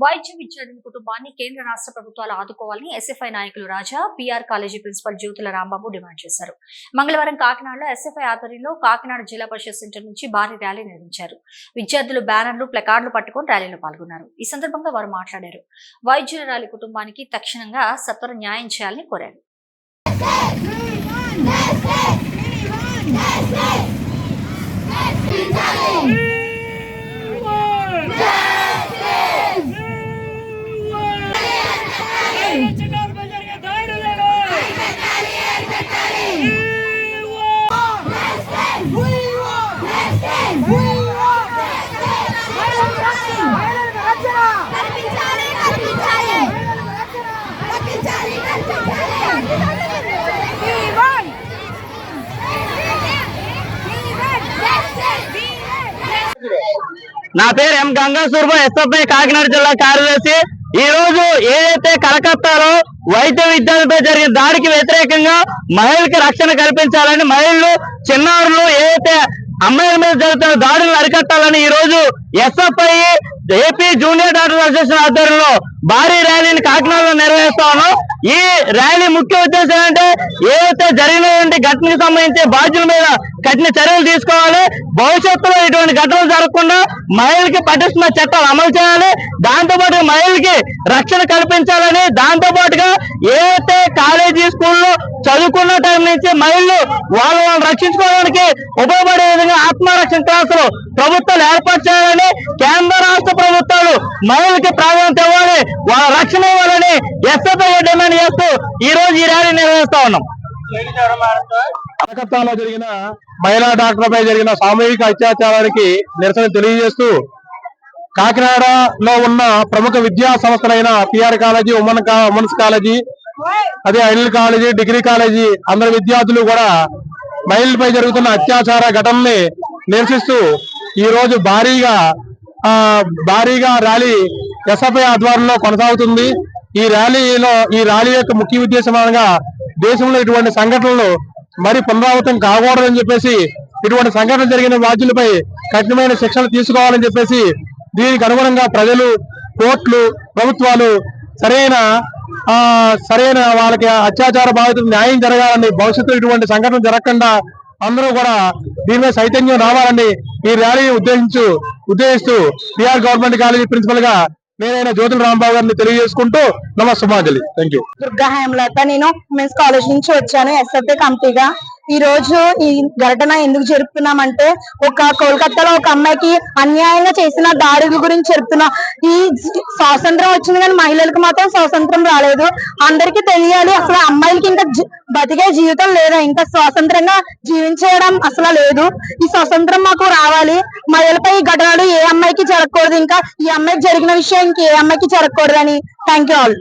వైద్య విద్యార్థిని కుటుంబాన్ని కేంద్ర రాష్ట్ర ప్రభుత్వాలు ఆదుకోవాలని ఎస్ఎఫ్ఐ నాయకులు Raja, PR college principal Jyothula Rambabu demand చేశారు. మంగళవారం కాకినాడలో ఎస్ఎఫ్ఐ ఆధ్వర్యంలో కాకినాడ జిల్లా పరిషత్ సెంటర్ నుంచి భారీ ర్యాలీ నిర్వహించారు. విద్యార్థులు బ్యానర్లు, ప్లకార్డులు పట్టుకుని ర్యాలీలో పాల్గొన్నారు. ఈ సందర్భంగా వారు మాట్లాడారు. వైద్యుల ర్యాలీ కుటుంబానికి తక్షణంగా సత్వర న్యాయం చేయాలని కోరారు. నా పేరు ఎం గంగాసూర్బ, ఎస్ఎఫ్ఐ కాకినాడ జిల్లా కార్యదర్శి. ఈ రోజు ఏదైతే కలకత్తాలో వైద్య విద్యార్థులపై జరిగిన దాడికి వ్యతిరేకంగా మహిళలకు రక్షణ కల్పించాలని, మహిళలు, చిన్నారులు ఏదైతే అమ్మాయిల మీద జరుగుతున్న దాడులను అరికట్టాలని ఈ రోజు SFI AP junior doctor association ఆధ్వర్యంలో భారీ ర్యాలీని కాకినాడలో నిర్వహిస్తా ఉన్నాం. ఈ ర్యాలీ ముఖ్య ఉద్దేశం ఏంటంటే ఏదైతే జరిగినటువంటి ఘటనకు సంబంధించి బాధ్యుల మీద కఠిన చర్యలు తీసుకోవాలి. భవిష్యత్తులో ఇటువంటి ఘటనలు జరగకుండా మహిళలకి పటిష్టమైన చట్టాలు అమలు చేయాలి. దాంతోపాటు మహిళలకి రక్షణ కల్పించాలని, దాంతో పాటుగా ఏదైతే కాలేజీ, స్కూల్లో చదువుకున్న టైం నుంచి మహిళలు వాళ్ళని రక్షించుకోవడానికి ఉపయోగపడే విధంగా ఆత్మరక్షణ క్లాసులు ప్రభుత్వాలు ఏర్పాటు చేయాలని, కేంద్ర రాష్ట్ర ప్రభుత్వాలు మహిళలకి ప్రాధాన్యత ఇవ్వాలి, వాళ్ళ రక్షణ ఇవ్వాలని ఎస్ఎఫ్ఐ డిమాండ్ చేస్తూ ఈ రోజు ఈ ర్యాలీ నిర్వహిస్తా ఉన్నాం. కలకత్తాలో జరిగిన మహిళా డాక్టర్పై జరిగిన సామూహిక అత్యాచారానికి నిరసన తెలియజేస్తూ కాకినాడలో ఉన్న ప్రముఖ విద్యా సంస్థలైన పిఆర్ కాలేజీ, ఉమెన్స్ కాలేజీ, అదే ఐడియల్ కాలేజీ, డిగ్రీ కాలేజీ అందరి విద్యార్థులు కూడా మహిళలపై జరుగుతున్న అత్యాచార ఘటనల్ని నిరసిస్తూ ఈ రోజు భారీగా ర్యాలీ ఎస్ఎఫ్ఐ ఆధ్వర్యంలో కొనసాగుతుంది. ఈ ర్యాలీ యొక్క ముఖ్య ఉద్దేశం అనగా దేశంలో ఇటువంటి సంఘటనలు మరి పునరావృతం కాకూడదని చెప్పేసి, ఇటువంటి సంఘటనలు జరిగిన బాధ్యులపై కఠినమైన శిక్షలు తీసుకోవాలని చెప్పేసి, దీనికి అనుగుణంగా ప్రజలు, కోర్టులు, ప్రభుత్వాలు సరైన వాళ్ళకి అత్యాచార బాధితులకు న్యాయం జరగాలని, భవిష్యత్తులో ఇటువంటి సంఘటన జరగకుండా అందరూ కూడా దీని మీద చైతన్యం రావాలని ఈ ర్యాలీని ఉద్దేశిస్తూ పిఆర్ గవర్నమెంట్ కాలేజీ ప్రిన్సిపల్ గా నేనైనా జ్యోతుల రాంబాబు గారిని తెలియజేసుకుంటూ నమస్సుమాంజలి. Thank you. దుర్గా హేమలత. నేను ఉమెన్స్ కాలేజ్ నుంచి వచ్చాను ఎస్ఎఫ్ఐ కమిటీగా. ఈ రోజు ఈ ఘటన ఎందుకు జరుపుతున్నామంటే, కోల్కతాలో ఒక అమ్మాయికి అన్యాయంగా చేసిన దాడుల గురించి జరుపుతున్నా. ఈ స్వాతంత్రం వచ్చింది కానీ మహిళలకు మాత్రం స్వాతంత్రం రాలేదు. అందరికీ తెలియాలి, అసలు అమ్మాయిలకి ఇంకా బతికే జీవితం లేదా, ఇంకా స్వాతంత్రంగా జీవించడం అసలు లేదు. ఈ స్వాతంత్రం మాకు రావాలి. మహిళలపై ఈ ఘటనలు ఏ అమ్మాయికి జరగకూడదు. ఇంకా ఈ అమ్మాయికి జరిగిన విషయం ఇంకే అమ్మాయికి జరగకూడదని. Thank you all.